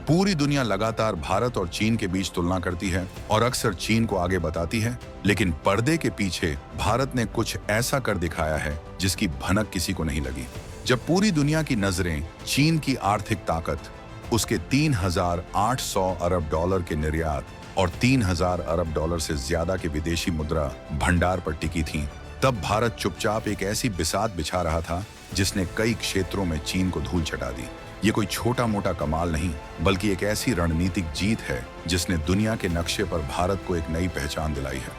पूरी दुनिया लगातार भारत और चीन के बीच तुलना करती है और अक्सर चीन को आगे बताती है, लेकिन पर्दे के पीछे भारत ने कुछ ऐसा कर दिखाया है जिसकी भनक किसी को नहीं लगी। जब पूरी दुनिया की नजरें चीन की आर्थिक ताकत, उसके 3,800 अरब डॉलर के निर्यात और 3,000 अरब डॉलर से ज्यादा के विदेशी मुद्रा भंडार पर टिकी थीं, तब भारत चुपचाप एक ऐसी बिसात बिछा रहा था जिसने कई क्षेत्रों में चीन को धूल चटा दी। ये कोई छोटा मोटा कमाल नहीं, बल्कि एक ऐसी रणनीतिक जीत है जिसने दुनिया के नक्शे पर भारत को एक नई पहचान दिलाई है।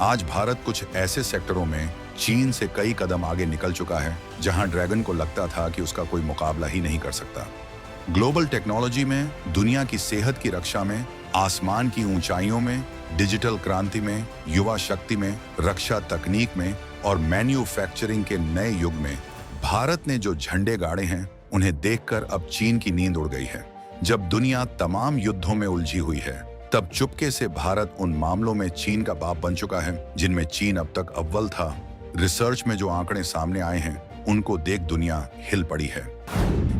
आज भारत कुछ ऐसे सेक्टरों में चीन से कई कदम आगे निकल चुका है जहां ड्रैगन को लगता था कि उसका कोई मुकाबला ही नहीं कर सकता। ग्लोबल टेक्नोलॉजी में, दुनिया की सेहत की रक्षा में, आसमान की ऊंचाइयों में, डिजिटल क्रांति में, युवा शक्ति में, रक्षा तकनीक में और मैन्युफैक्चरिंग के नए युग में भारत ने जो झंडे गाड़े हैं, उन्हें देखकर अब चीन की नींद उड़ गई है। जब दुनिया तमाम युद्धों में उलझी हुई है, तब चुपके से भारत उन मामलों में चीन का बाप बन चुका है जिनमें चीन अब तक अव्वल था। रिसर्च में जो आंकड़े सामने आए हैं, उनको देख दुनिया हिल पड़ी है।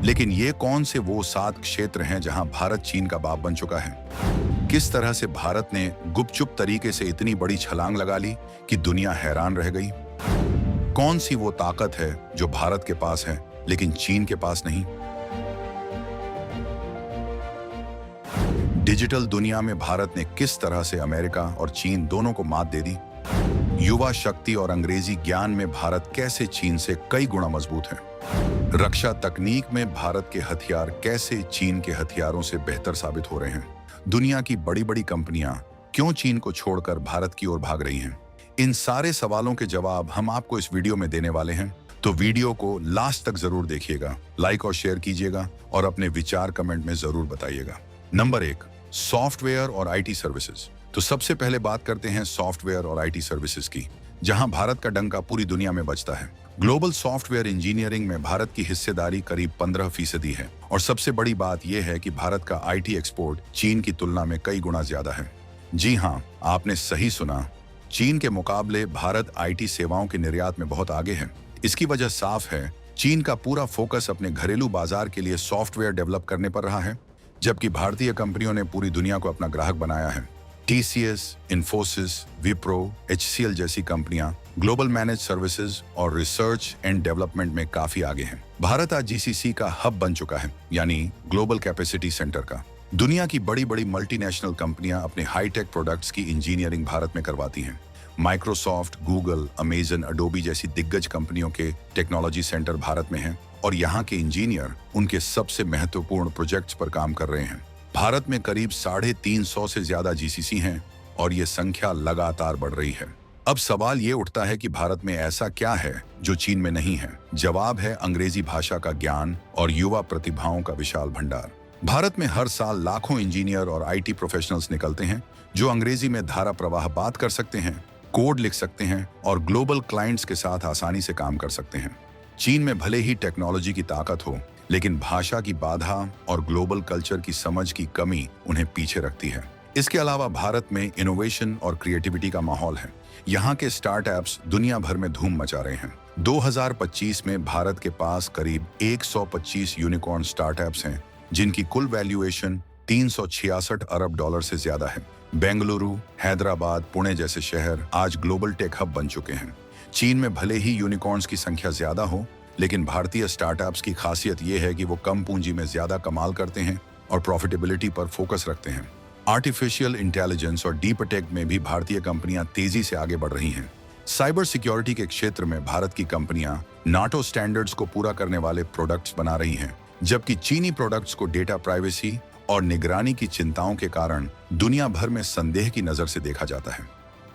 लेकिन ये कौन से वो 7 क्षेत्र हैं जहां भारत चीन का बाप बन चुका है? किस तरह से भारत ने गुपचुप तरीके से इतनी बड़ी छलांग लगा ली कि दुनिया हैरान रह गई? कौन सी वो ताकत है जो भारत के पास है लेकिन चीन के पास नहीं? डिजिटल दुनिया में भारत ने किस तरह से अमेरिका और चीन दोनों को मात दे दी? युवा शक्ति और अंग्रेजी ज्ञान में भारत कैसे चीन से कई गुना मजबूत है? रक्षा तकनीक में भारत के हथियार कैसे चीन के हथियारों से बेहतर साबित हो रहे हैं? दुनिया की बड़ी बड़ी कंपनियां क्यों चीन को छोड़कर भारत की ओर भाग रही हैं? इन सारे सवालों के जवाब हम आपको इस वीडियो में देने वाले हैं, तो वीडियो को लास्ट तक जरूर देखिएगा, लाइक और शेयर कीजिएगा और अपने विचार कमेंट में जरूर बताइएगा। नंबर 1, सॉफ्टवेयर और आईटी सर्विसेज। तो सबसे पहले बात करते हैं सॉफ्टवेयर और आईटी सर्विसेज की, जहां भारत का डंका पूरी दुनिया में बजता है। ग्लोबल सॉफ्टवेयर इंजीनियरिंग में भारत की हिस्सेदारी करीब 15% है और सबसे बड़ी बात यह है कि भारत का आईटी एक्सपोर्ट चीन की तुलना में कई गुना ज्यादा है। जी हाँ, आपने सही सुना, चीन के मुकाबले भारत आईटी सेवाओं के निर्यात में बहुत आगे है। इसकी वजह साफ है, चीन का पूरा फोकस अपने घरेलू बाजार के लिए सॉफ्टवेयर डेवलप करने पर रहा है, जबकि भारतीय कंपनियों ने पूरी दुनिया को अपना ग्राहक बनाया है। TCS, इन्फोसिस, विप्रो, HCL जैसी कंपनियां ग्लोबल मैनेज सर्विसेज और रिसर्च एंड डेवलपमेंट में काफी आगे हैं। भारत आज GCC का हब बन चुका है, यानी ग्लोबल कैपेसिटी सेंटर का। दुनिया की बड़ी बड़ी मल्टीनेशनल कंपनियां अपने हाईटेक प्रोडक्ट्स की इंजीनियरिंग भारत में करवाती हैं। माइक्रोसॉफ्ट, गूगल, अमेजन, अडोबी जैसी दिग्गज कंपनियों के टेक्नोलॉजी सेंटर भारत में हैं और यहाँ के इंजीनियर उनके सबसे महत्वपूर्ण प्रोजेक्ट्स पर काम कर रहे हैं। भारत में करीब 350 से ज्यादा GCC हैं और ये संख्या लगातार बढ़ रही है। अब सवाल ये उठता है कि भारत में ऐसा क्या है जो चीन में नहीं है? जवाब है अंग्रेजी भाषा का ज्ञान और युवा प्रतिभाओं का विशाल भंडार। भारत में हर साल लाखों इंजीनियर और IT प्रोफेशनल्स निकलते हैं जो अंग्रेजी में धारा प्रवाह बात कर सकते हैं, कोड लिख सकते हैं और ग्लोबल क्लाइंट्स के साथ आसानी से काम कर सकते हैं। चीन में भले ही टेक्नोलॉजी की ताकत हो, लेकिन भाषा की बाधा और ग्लोबल कल्चर की समझ की कमी उन्हें पीछे रखती है। इसके अलावा भारत में इनोवेशन और क्रिएटिविटी का माहौल है। यहाँ के स्टार्टअप्स दुनिया भर में धूम मचा रहे हैं। 2025 में भारत के पास करीब 125 यूनिकॉर्न स्टार्टअप्स हैं, जिनकी कुल वैल्यूएशन 366 अरब डॉलर से ज्यादा है। बेंगलुरु, हैदराबाद, पुणे जैसे शहर आज ग्लोबल टेक हब बन चुके हैं। चीन में भले ही यूनिकॉर्न्स की संख्या ज्यादा हो, लेकिन भारतीय स्टार्टअप्स की खासियत यह है कि वो कम पूंजी में ज्यादा कमाल करते हैं और प्रॉफिटेबिलिटी पर फोकस रखते हैं। आर्टिफिशियल इंटेलिजेंस और डीप टेक में भी भारतीय कंपनियां तेजी से आगे बढ़ रही हैं। साइबर सिक्योरिटी के क्षेत्र में भारत की कंपनियां नाटो स्टैंडर्ड्स को पूरा करने वाले प्रोडक्ट्स बना रही हैं, जबकि चीनी प्रोडक्ट्स को डेटा प्राइवेसी और निगरानी की चिंताओं के कारण दुनिया भर में संदेह की नजर से देखा जाता है।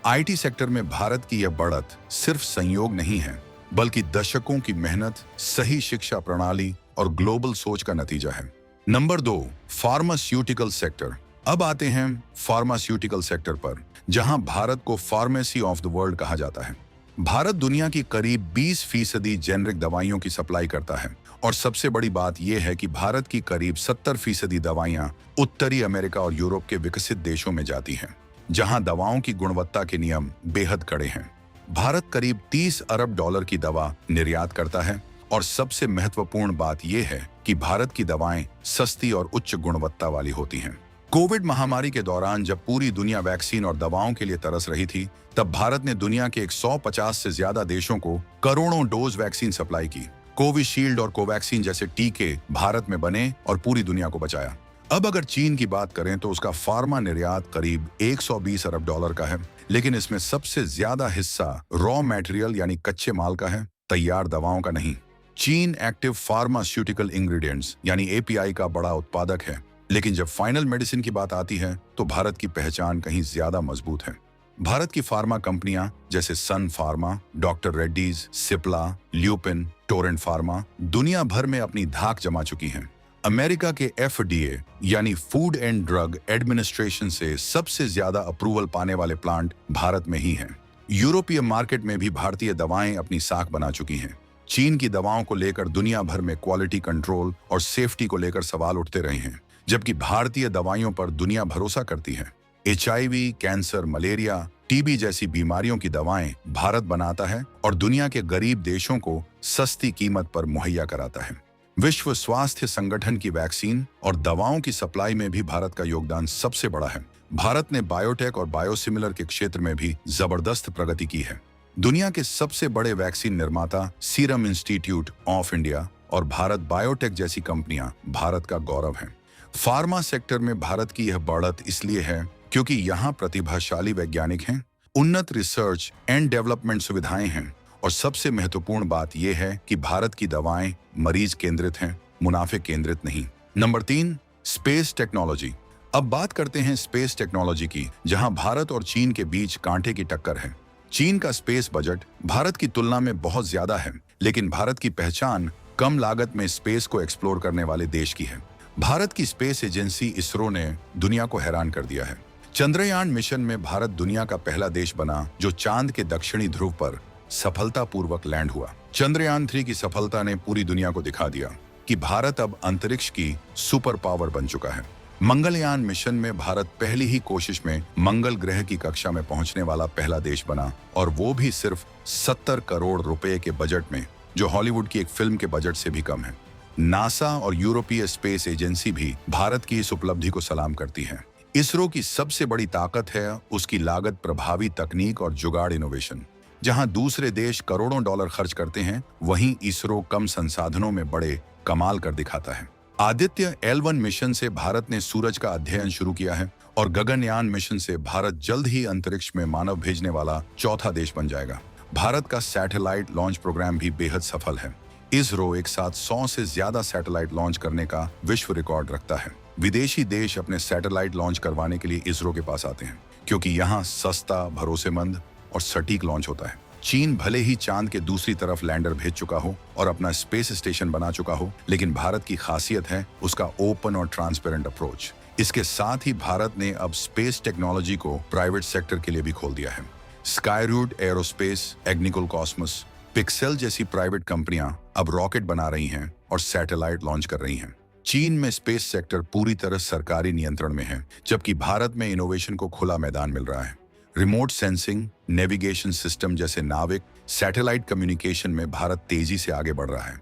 IT सेक्टर में भारत की यह बढ़त सिर्फ संयोग नहीं है, बल्कि दशकों की मेहनत, सही शिक्षा प्रणाली और ग्लोबल सोच का नतीजा है। Number 2, pharmaceutical sector. अब आते हैं फार्मास्यूटिकल सेक्टर पर, जहां भारत को फार्मेसी ऑफ द वर्ल्ड कहा जाता है। भारत दुनिया की करीब 20% जेनरिक दवाइयों की सप्लाई करता है और सबसे बड़ी बात यह है कि भारत की करीब 70% दवाइयां उत्तरी अमेरिका और यूरोप के विकसित देशों में जाती हैं, जहां दवाओं की गुणवत्ता के नियम बेहद कड़े हैं। भारत करीब 30 अरब डॉलर की दवा निर्यात करता है और सबसे महत्वपूर्ण बात यह है कि भारत की दवाएं सस्ती और उच्च गुणवत्ता वाली होती हैं। कोविड महामारी के दौरान जब पूरी दुनिया वैक्सीन और दवाओं के लिए तरस रही थी, तब भारत ने दुनिया के 150 से ज्यादा देशों को करोड़ों डोज वैक्सीन सप्लाई की। कोविशील्ड और कोवैक्सीन जैसे टीके भारत में बने और पूरी दुनिया को बचाया। अब अगर चीन की बात करें तो उसका फार्मा निर्यात करीब 120 अरब डॉलर का है, लेकिन इसमें सबसे ज्यादा हिस्सा रॉ मटेरियल यानी कच्चे माल का है, तैयार दवाओं का नहीं। चीन एक्टिव फार्मास्यूटिकल इंग्रेडिएंट्स यानी एपीआई का बड़ा उत्पादक है, लेकिन जब फाइनल मेडिसिन की बात आती है तो भारत की पहचान कहीं ज्यादा मजबूत है। भारत की फार्मा कंपनियां जैसे सन फार्मा, डॉक्टर रेड्डीज, सिप्ला, ल्यूपिन, टोरेंट फार्मा दुनिया भर में अपनी धाक जमा चुकी हैं। अमेरिका के एफडीए यानी फूड एंड ड्रग एडमिनिस्ट्रेशन से सबसे ज्यादा अप्रूवल पाने वाले प्लांट भारत में ही हैं। यूरोपीय मार्केट में भी भारतीय दवाएं अपनी साख बना चुकी हैं। चीन की दवाओं को लेकर दुनिया भर में क्वालिटी कंट्रोल और सेफ्टी को लेकर सवाल उठते रहे हैं, जबकि भारतीय दवाइयों पर दुनिया भरोसा करती है। एचआईवी, कैंसर, मलेरिया, टीबी जैसी बीमारियों की दवाएं भारत बनाता है और दुनिया के गरीब देशों को सस्ती कीमत पर मुहैया कराता है। विश्व स्वास्थ्य संगठन की वैक्सीन और दवाओं की सप्लाई में भी भारत का योगदान सबसे बड़ा है। भारत ने बायोटेक और बायोसिमिलर के क्षेत्र में भी जबरदस्त प्रगति की है। दुनिया के सबसे बड़े वैक्सीन निर्माता सीरम इंस्टीट्यूट ऑफ इंडिया और भारत बायोटेक जैसी कंपनियां भारत का गौरव हैं। फार्मा सेक्टर में भारत की यह बढ़त इसलिए है क्योंकि यहाँ प्रतिभाशाली वैज्ञानिक हैं, उन्नत रिसर्च एंड डेवलपमेंट सुविधाएं हैं और सबसे महत्वपूर्ण बात यह है कि भारत की दवाएं मरीज केंद्रित हैं, मुनाफे केंद्रित नहीं। Number 3, space technology. अब बात करते हैं स्पेस टेक्नोलॉजी की, जहां भारत और चीन के बीच कांटे की टक्कर है। चीन का स्पेस बजट भारत की तुलना में बहुत ज्यादा है, लेकिन भारत की पहचान कम लागत में स्पेस को एक्सप्लोर करने वाले देश की है। भारत की स्पेस एजेंसी इसरो ने दुनिया को हैरान कर दिया है। चंद्रयान मिशन में भारत दुनिया का पहला देश बना जो चांद के दक्षिणी ध्रुव पर सफलतापूर्वक लैंड हुआ। चंद्रयान 3 की सफलता ने पूरी दुनिया को दिखा दिया कि भारत अब अंतरिक्ष की सुपर पावर बन चुका है। मंगलयान मिशन में भारत पहली ही कोशिश में मंगल ग्रह की कक्षा में पहुंचने वाला पहला देश बना, और वो भी सिर्फ 70 करोड़ रुपए के बजट में, जो हॉलीवुड की एक फिल्म के बजट से भी कम है। नासा और यूरोपीय स्पेस एजेंसी भी भारत की इस उपलब्धि को सलाम करती है। इसरो की सबसे बड़ी ताकत है उसकी लागत प्रभावी तकनीक और जुगाड़ इनोवेशन। जहां दूसरे देश करोड़ों डॉलर खर्च करते हैं, वहीं इसरो कम संसाधनों में बड़े कमाल कर दिखाता है। आदित्य L1 मिशन से भारत ने सूरज का अध्ययन शुरू किया है और गगनयान मिशन से भारत जल्द ही अंतरिक्ष में मानव भेजने वाला चौथा देश बन जाएगा। भारत का सैटेलाइट लॉन्च प्रोग्राम भी बेहद सफल है। इसरो एक साथ 100 से ज्यादा सैटेलाइट लॉन्च करने का विश्व रिकॉर्ड रखता है। विदेशी देश अपने सैटेलाइट लॉन्च करवाने के लिए इसरो के पास आते हैं, क्योंकि यहाँ सस्ता, भरोसेमंद और सटीक लॉन्च होता है। चीन भले ही चांद के दूसरी तरफ लैंडर भेज चुका हो और अपना स्पेस स्टेशन बना चुका हो, लेकिन भारत की खासियत है उसका ओपन और ट्रांसपेरेंट अप्रोच। इसके साथ ही भारत ने अब स्पेस टेक्नोलॉजी को प्राइवेट सेक्टर के लिए भी खोल दिया है। स्काईरूट एरोस्पेस, एग्निकल कॉस्मोस, पिक्सेल जैसी प्राइवेट कंपनियां अब रॉकेट बना रही हैं और सैटेलाइट लॉन्च कर रही हैं। चीन में स्पेस सेक्टर पूरी तरह सरकारी नियंत्रण में है, जबकि भारत में इनोवेशन को खुला मैदान मिल रहा है। रिमोट सेंसिंग, नेविगेशन सिस्टम जैसे नाविक, सैटेलाइट कम्युनिकेशन में भारत तेजी से आगे बढ़ रहा है।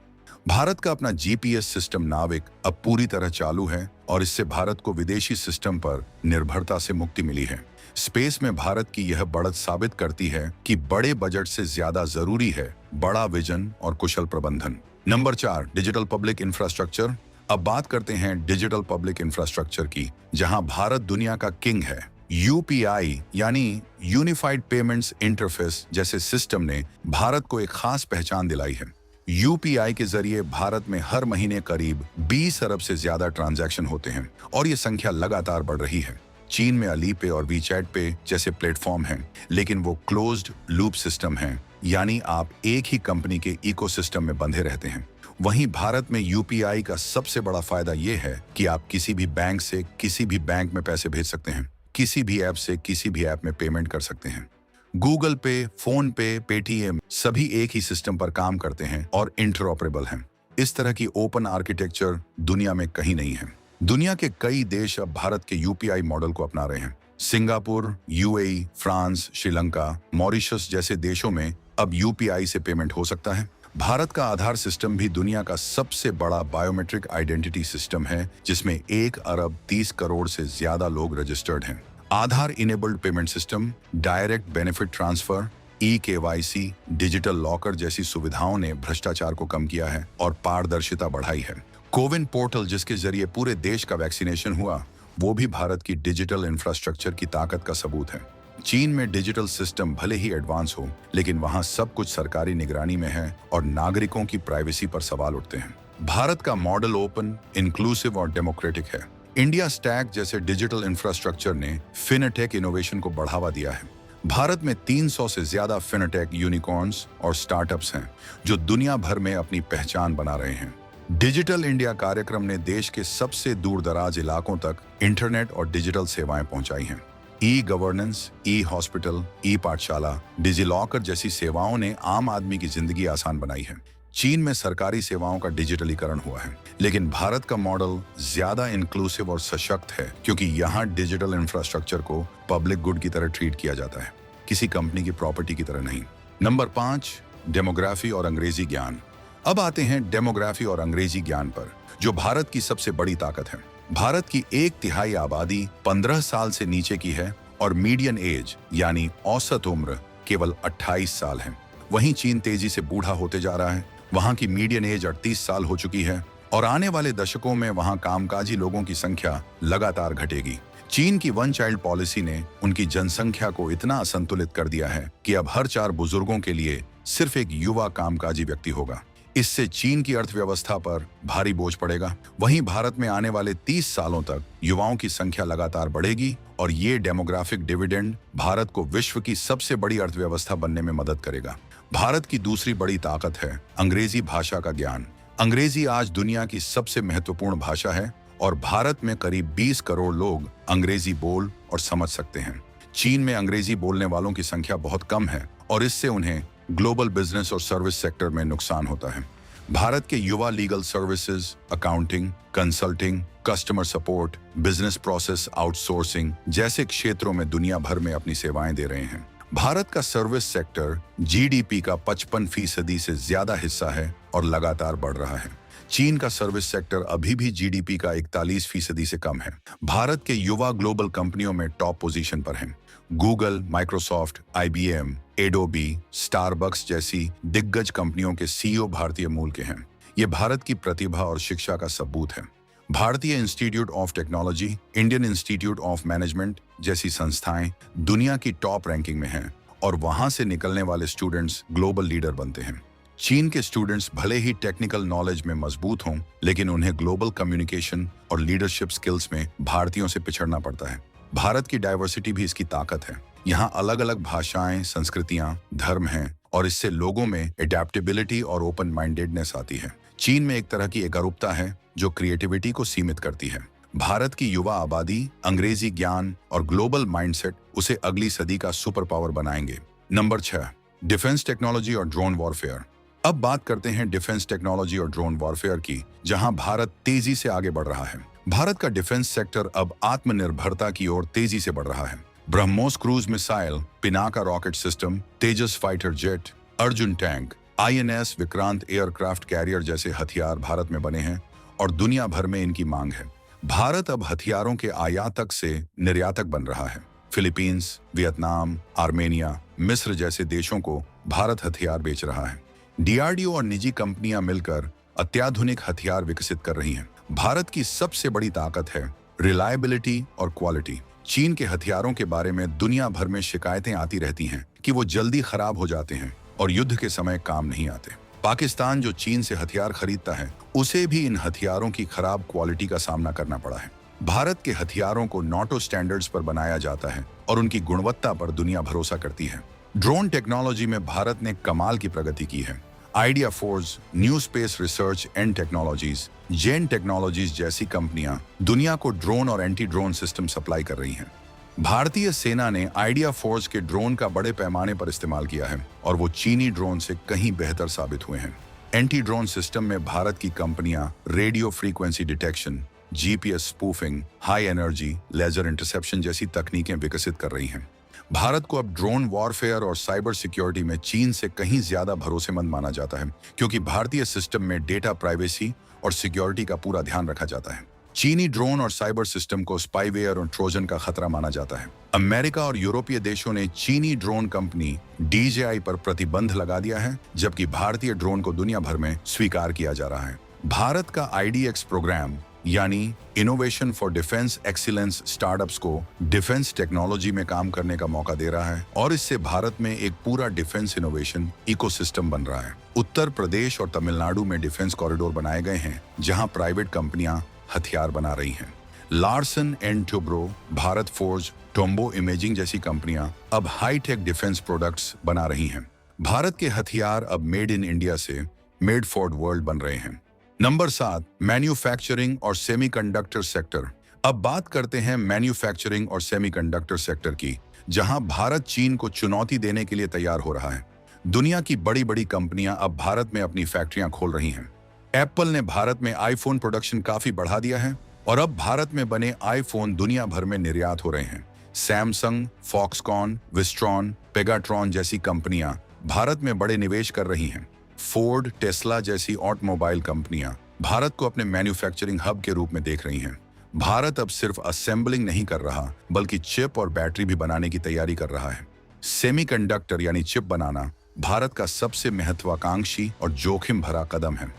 भारत का अपना जीपीएस सिस्टम नाविक अब पूरी तरह चालू है और इससे भारत को विदेशी सिस्टम पर निर्भरता से मुक्ति मिली है। स्पेस में भारत की यह बढ़त साबित करती है कि बड़े बजट से ज्यादा जरूरी है बड़ा विजन और कुशल प्रबंधन। Number 4, digital public infrastructure. अब बात करते हैं डिजिटल पब्लिक इंफ्रास्ट्रक्चर की, जहां भारत दुनिया का किंग है। यूपीआई यानी यूनिफाइड पेमेंट्स इंटरफेस जैसे सिस्टम ने भारत को एक खास पहचान दिलाई है। यूपीआई के जरिए भारत में हर महीने करीब 20 अरब से ज्यादा ट्रांजैक्शन होते हैं और ये संख्या लगातार बढ़ रही है। चीन में अलीपे और वीचैट पे जैसे प्लेटफॉर्म हैं, लेकिन वो क्लोज्ड लूप सिस्टम हैं, यानी आप एक ही कंपनी के इकोसिस्टम में बंधे रहते हैं। वहीं भारत में यूपीआई का सबसे बड़ा फायदा ये है कि आप किसी भी बैंक से किसी भी बैंक में पैसे भेज सकते हैं, किसी भी ऐप से किसी भी ऐप में पेमेंट कर सकते हैं। गूगल पे, फोन पे, पेटीएम सभी एक ही सिस्टम पर काम करते हैं और इंटरऑपरेबल हैं। इस तरह की ओपन आर्किटेक्चर दुनिया में कहीं नहीं है। दुनिया के कई देश अब भारत के यूपीआई मॉडल को अपना रहे हैं। Singapore, UAE, France, Sri Lanka, Mauritius जैसे देशों में अब यूपीआई से पेमेंट हो सकता है। भारत का आधार सिस्टम भी दुनिया का सबसे बड़ा बायोमेट्रिक आइडेंटिटी सिस्टम है, जिसमें 1 अरब 30 करोड़ से ज्यादा लोग रजिस्टर्ड हैं। Aadhaar enabled payment system, direct benefit transfer, KYC, digital locker जैसी सुविधाओं ने भ्रष्टाचार को कम किया है और पारदर्शिता बढ़ाई है। कोविन पोर्टल, जिसके जरिए पूरे देश का वैक्सीनेशन हुआ, वो भी भारत की डिजिटल इंफ्रास्ट्रक्चर की ताकत का सबूत है। चीन में डिजिटल सिस्टम भले ही एडवांस हो, लेकिन वहां सब कुछ सरकारी निगरानी में है और नागरिकों की प्राइवेसी पर सवाल उठते हैं। भारत का मॉडल ओपन, इंक्लूसिव और डेमोक्रेटिक है। इंडिया स्टैक जैसे डिजिटल इंफ्रास्ट्रक्चर ने फिनटेक इनोवेशन को बढ़ावा दिया है। भारत में 300 से ज्यादा फिनटेक यूनिकॉर्न्स और स्टार्टअप्स हैं, जो दुनिया भर में अपनी पहचान बना रहे हैं। डिजिटल इंडिया कार्यक्रम ने देश के सबसे दूर-दराज इलाकों तक इंटरनेट और डिजिटल सेवाएं पहुंचाई हैं। गवर्नेंस, हॉस्पिटल, पाठशाला, डिजिलॉकर जैसी सेवाओं ने आम आदमी की जिंदगी आसान बनाई है। चीन में सरकारी सेवाओं का डिजिटलीकरण हुआ है, लेकिन भारत का मॉडल ज्यादा इंक्लूसिव और सशक्त है, क्योंकि यहाँ डिजिटल इंफ्रास्ट्रक्चर को पब्लिक गुड की तरह ट्रीट किया जाता है, किसी कंपनी की प्रॉपर्टी की तरह नहीं। नंबर 5, डेमोग्राफी और अंग्रेजी ज्ञान। अब आते हैं डेमोग्राफी और अंग्रेजी ज्ञान पर, जो भारत की सबसे बड़ी ताकत है। भारत की 1/3 आबादी 15 साल से नीचे की है और मीडियन एज यानी औसत उम्र केवल 28 साल है। वहीं चीन तेजी से बूढ़ा होते जा रहा है। वहां की मीडियन एज 38 साल हो चुकी है और आने वाले दशकों में वहां कामकाजी लोगों की संख्या लगातार घटेगी। चीन की 1 चाइल्ड पॉलिसी ने उनकी जनसंख्या को इतना असंतुलित कर दिया है कि अब हर 4 बुजुर्गों के लिए सिर्फ एक युवा कामकाजी व्यक्ति होगा। इससे चीन की अर्थव्यवस्था पर भारी बोझ पड़ेगा। वहीं भारत में आने वाले 30 सालों तक युवाओं की संख्या लगातार बढ़ेगी और ये डेमोग्राफिक डिविडेंड भारत को विश्व की सबसे बड़ी अर्थव्यवस्था बनने में मदद करेगा। भारत की दूसरी बड़ी ताकत है अंग्रेजी भाषा का ज्ञान। अंग्रेजी आज दुनिया की सबसे महत्वपूर्ण भाषा है और भारत में करीब 20 करोड़ लोग अंग्रेजी बोल और समझ सकते हैं। चीन में अंग्रेजी बोलने वालों की संख्या बहुत कम है और इससे उन्हें ग्लोबल बिजनेस और सर्विस सेक्टर में नुकसान होता है। भारत के युवा legal services, accounting, consulting, customer support, business process outsourcing जैसे क्षेत्रों में दुनिया भर में अपनी सेवाएं दे रहे हैं। भारत का सर्विस सेक्टर GDP का 55% से ज्यादा हिस्सा है और लगातार बढ़ रहा है। चीन का सर्विस सेक्टर अभी भी GDP का 41% से कम है। भारत के युवा ग्लोबल कंपनियों में टॉप पोजीशन पर हैं। Google, Microsoft, IBM, Adobe, Starbucks जैसी दिग्गज कंपनियों के CEO भारतीय मूल के हैं। ये भारत की प्रतिभा और शिक्षा का सबूत है। भारतीय institute of technology, Indian institute of management जैसी संस्थाएं दुनिया की टॉप रैंकिंग में हैं और वहां से निकलने वाले स्टूडेंट्स ग्लोबल लीडर बनते हैं। चीन के स्टूडेंट्स भले ही टेक्निकल नॉलेज में मजबूत हों, लेकिन उन्हें ग्लोबल कम्युनिकेशन और लीडरशिप स्किल्स में भारतीयों से पिछड़ना पड़ता है। भारत की डाइवर्सिटी भी इसकी ताकत है। यहाँ अलग अलग भाषाएं, संस्कृतियां, धर्म हैं और इससे लोगों में एडेप्टेबिलिटी और ओपन माइंडेडनेस आती है। चीन में एक तरह की एकरूपता है जो क्रिएटिविटी को सीमित करती है। भारत की युवा आबादी, अंग्रेजी ज्ञान और ग्लोबल माइंडसेट उसे अगली सदी का सुपर पावर बनाएंगे। नंबर 6, डिफेंस टेक्नोलॉजी और ड्रोन वॉरफेयर। अब बात करते हैं डिफेंस टेक्नोलॉजी और ड्रोन वॉरफेयर की, जहां भारत तेजी से आगे बढ़ रहा है। भारत का डिफेंस सेक्टर अब आत्मनिर्भरता की ओर तेजी से बढ़ रहा है। BrahMos cruise missile, Pinaka rocket system, Tejas fighter jet, Arjun tank, INS Vikrant aircraft carrier जैसे हथियार भारत में बने हैं और दुनिया भर में इनकी मांग है। भारत अब हथियारों के आयातक से निर्यातक बन रहा है। फिलीपींस, वियतनाम, आर्मेनिया, मिस्र जैसे देशों को भारत हथियार बेच रहा है। DRDO और निजी कंपनियां मिलकर अत्याधुनिक हथियार विकसित कर रही हैं। भारत की सबसे बड़ी ताकत है रिलायबिलिटी और क्वालिटी। चीन के हथियारों के बारे में दुनिया भर में शिकायतें आती रहती हैं कि वो जल्दी खराब हो जाते हैं और युद्ध के समय काम नहीं आते। पाकिस्तान जो चीन से हथियार खरीदता है, उसे भी इन हथियारों की खराब क्वालिटी का सामना करना पड़ा है। भारत के हथियारों को NATO स्टैंडर्ड्स पर बनाया जाता है और उनकी गुणवत्ता पर दुनिया भरोसा करती है। ड्रोन टेक्नोलॉजी में भारत ने कमाल की प्रगति की है। Idea Force, New Space Research and Technologies, Zen Technologies जैसी कंपनियां दुनिया को ड्रोन और एंटी ड्रोन सिस्टम सप्लाई कर रही हैं। भारतीय सेना ने आइडिया फोर्स के ड्रोन का बड़े पैमाने पर इस्तेमाल किया है और वो चीनी ड्रोन से कहीं बेहतर साबित हुए हैं। एंटी ड्रोन सिस्टम में भारत की कंपनियां radio frequency detection, GPS spoofing, high energy laser interception जैसी तकनीकें विकसित कर रही हैं। भारत को अब ड्रोन वॉरफेयर और साइबर सिक्योरिटी में चीन से कहीं ज्यादा भरोसेमंद माना जाता है, क्योंकि भारतीय सिस्टम में डेटा प्राइवेसी और सिक्योरिटी का पूरा ध्यान रखा जाता है। चीनी ड्रोन और साइबर सिस्टम को स्पाईवेयर और ट्रोजन का खतरा माना जाता है। अमेरिका और यूरोपीय देशों ने चीनी ड्रोन कंपनी DJI पर प्रतिबंध लगा दिया है, जबकि भारतीय ड्रोन को दुनिया भर में स्वीकार किया जा रहा है। भारत का IDX प्रोग्राम यानी innovation for defence excellence startups को डिफेंस टेक्नोलॉजी में काम करने का मौका दे रहा है और इससे भारत में एक पूरा डिफेंस इनोवेशन इकोसिस्टम बन रहा है। उत्तर प्रदेश और तमिलनाडु में डिफेंस कॉरिडोर बनाए गए हैं, जहां प्राइवेट कंपनियां हथियार बना रही हैं। Larsen and Toubro, Bharat forge, Tombow imaging जैसी कंपनियां अब हाईटेक डिफेंस प्रोडक्ट्स बना रही हैं। भारत के हथियार अब मेड इन इंडिया से मेड फॉर वर्ल्ड बन रहे हैं। नंबर 7, मैन्युफैक्चरिंग और सेमीकंडक्टर सेक्टर। अब बात करते हैं मैन्युफैक्चरिंग और सेमीकंडक्टर सेक्टर की, जहां भारत चीन को चुनौती देने के लिए तैयार हो रहा है। दुनिया की बड़ी बड़ी कंपनियां अब भारत में अपनी फैक्ट्रियां खोल रही हैं। एप्पल ने भारत में आईफोन प्रोडक्शन काफी बढ़ा दिया है और अब भारत में बने आईफोन दुनिया भर में निर्यात हो रहे हैं। सैमसंग, फॉक्सकॉन, विस्ट्रॉन, पेगाट्रॉन जैसी कंपनियां भारत में बड़े निवेश कर रही हैं। फोर्ड, टेस्ला जैसी ऑटोमोबाइल कंपनियां भारत को अपने मैन्युफैक्चरिंग हब के रूप में देख रही हैं। भारत अब सिर्फ असेंबलिंग नहीं कर रहा, बल्कि चिप और बैटरी भी बनाने की तैयारी कर रहा है। सेमीकंडक्टर यानी चिप बनाना भारत का सबसे महत्वाकांक्षी और जोखिम भरा कदम है।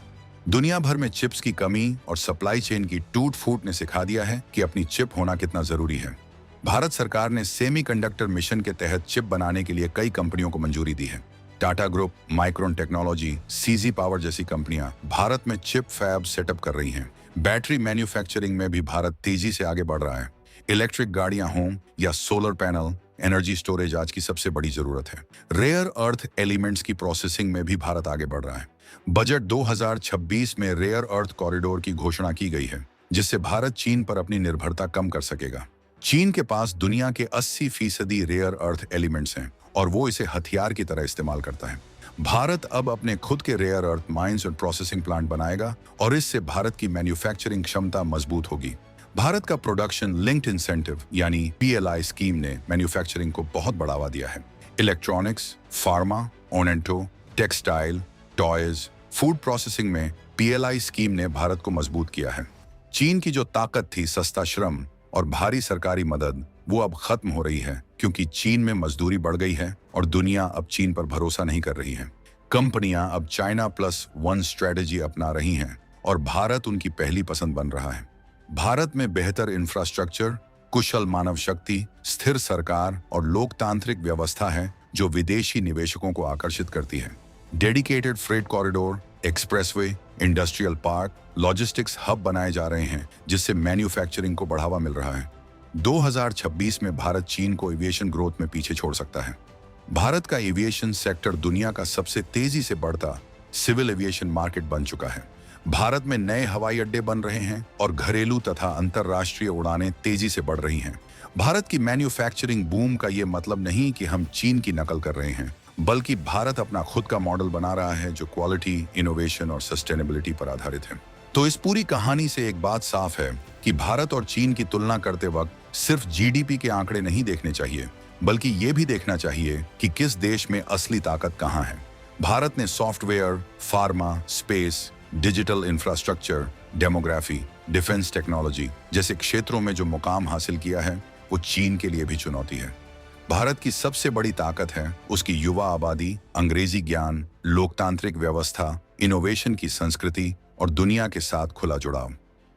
दुनिया भर में चिप्स की कमी और सप्लाई चेन की टूट-फूट ने सिखा दिया है कि अपनी चिप होना कितना जरूरी है। भारत सरकार ने सेमीकंडक्टर मिशन के तहत चिप बनाने के लिए कई कंपनियों को मंजूरी दी है। Tata group, micron technology, CG power जैसी कंपनियां भारत में चिप फैब सेटअप कर रही हैं। बैटरी मैन्युफैक्चरिंग में भी भारत तेजी से आगे बढ़ रहा है। इलेक्ट्रिक गाड़ियां हों या सोलर पैनल, एनर्जी स्टोरेज आज की सबसे बड़ी जरूरत है। रेयर अर्थ एलिमेंट्स की प्रोसेसिंग में भी भारत आगे बढ़ रहा है। बजट 2026 में रेयर अर्थ कॉरिडोर की घोषणा की गई है, जिससे भारत चीन पर अपनी निर्भरता कम कर सकेगा। चीन के पास दुनिया के 80% रेयर अर्थ एलिमेंट्स हैं और वो इसे हथियार की तरह इस्तेमाल करता है। भारत अब अपने खुद के रेयर अर्थ माइंस और प्रोसेसिंग प्लांट बनाएगा और इससे भारत की मैन्युफैक्चरिंग क्षमता मजबूत होगी। भारत का प्रोडक्शन लिंक्ड इंसेंटिव यानी PLI स्कीम ने मैन्युफैक्चरिंग को बहुत बढ़ावा दिया है। इलेक्ट्रॉनिक्स, फार्मा, ओनेंटो, टेक्सटाइल, टॉयज, फूड प्रोसेसिंग में PLI स्कीम ने भारत को मजबूत किया है। चीन की जो ताकत थी, सस्ता श्रम और भारी सरकारी मदद, वो अब खत्म हो रही है, क्योंकि चीन में मजदूरी बढ़ गई है और दुनिया अब चीन पर भरोसा नहीं कर रही है। कंपनियां अब चाइना +1 स्ट्रेटेजी अपना रही हैं और भारत उनकी पहली पसंद बन रहा है। भारत में बेहतर इंफ्रास्ट्रक्चर, कुशल मानव शक्ति, स्थिर सरकार और लोकतांत्रिक व्यवस्था है जो विदेशी निवेशकों को आकर्षित करती है। Dedicated freight corridor, expressway, industrial park, logistics hub बनाए जा रहे हैं, जिससे मैन्युफैक्चरिंग को बढ़ावा मिल रहा है। 2026 में भारत चीन को एविएशन ग्रोथ में पीछे छोड़ सकता है। भारत का एविएशन सेक्टर दुनिया का सबसे तेजी से बढ़ता सिविल एविएशन मार्केट बन चुका है। भारत में नए हवाई अड्डे बन रहे हैं और घरेलू तथा अंतर्राष्ट्रीय उड़ानें तेजी से बढ़ रही हैं। भारत की मैन्युफैक्चरिंग बूम का ये मतलब नहीं कि हम चीन की नकल कर रहे हैं, बल्कि भारत अपना खुद का मॉडल बना रहा है जो क्वालिटी, इनोवेशन और सस्टेनेबिलिटी पर आधारित है। तो इस पूरी कहानी से एक बात साफ है कि भारत और चीन की तुलना करते वक्त सिर्फ GDP के आंकड़े नहीं देखने चाहिए, बल्कि ये भी देखना चाहिए कि किस देश में असली ताकत कहाँ है। भारत ने software, pharma, space, digital infrastructure, demography, defence technology जैसे क्षेत्रों में जो मुकाम हासिल किया है, वो चीन के लिए भी चुनौती है। भारत की सबसे बड़ी ताकत है उसकी युवा आबादी, अंग्रेजी ज्ञान, लोकतांत्रिक व्यवस्था, इनोवेशन की संस्कृति और दुनिया के साथ खुला जुड़ाव।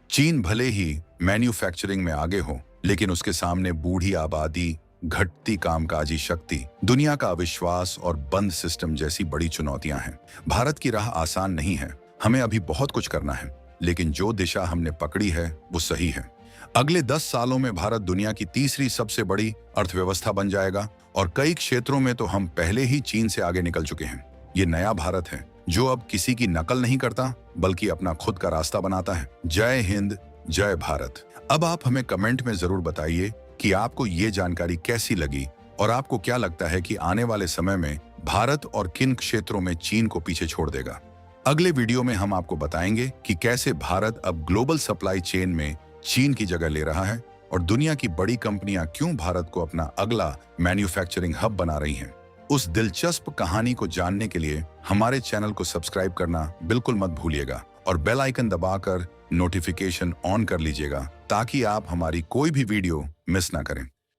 चीन भले ही मैन्युफैक्चरिंग में आगे हो, लेकिन उसके सामने बूढ़ी आबादी, घटती कामकाजी शक्ति, दुनिया का अविश्वास और बंद सिस्टम जैसी बड़ी चुनौतियां हैं। भारत की राह आसान नहीं है, हमें अभी बहुत कुछ करना है, लेकिन जो दिशा हमने पकड़ी है वो सही है। अगले 10 सालों में भारत दुनिया की तीसरी सबसे बड़ी अर्थव्यवस्था बन जाएगा और कई क्षेत्रों में तो हम पहले ही चीन से आगे निकल चुके हैं। ये नया भारत है जो अब किसी की नकल नहीं करता, बल्कि अपना खुद का रास्ता बनाता है। जय हिंद, जय भारत। अब आप हमें कमेंट में जरूर बताइए कि आपको ये जानकारी कैसी लगी और आपको क्या लगता है कि आने वाले समय में भारत और किन क्षेत्रों में चीन को पीछे छोड़ देगा। अगले वीडियो में हम आपको बताएंगे कि कैसे भारत अब ग्लोबल सप्लाई चेन में चीन की जगह ले रहा है और दुनिया की बड़ी कंपनियां क्यों भारत को अपना अगला मैन्युफैक्चरिंग हब बना रही हैं। उस दिलचस्प कहानी को जानने के लिए हमारे चैनल को सब्सक्राइब करना बिल्कुल मत भूलिएगा और बेल आइकन दबाकर नोटिफिकेशन ऑन कर लीजिएगा ताकि आप हमारी कोई भी वीडियो मिस ना करें।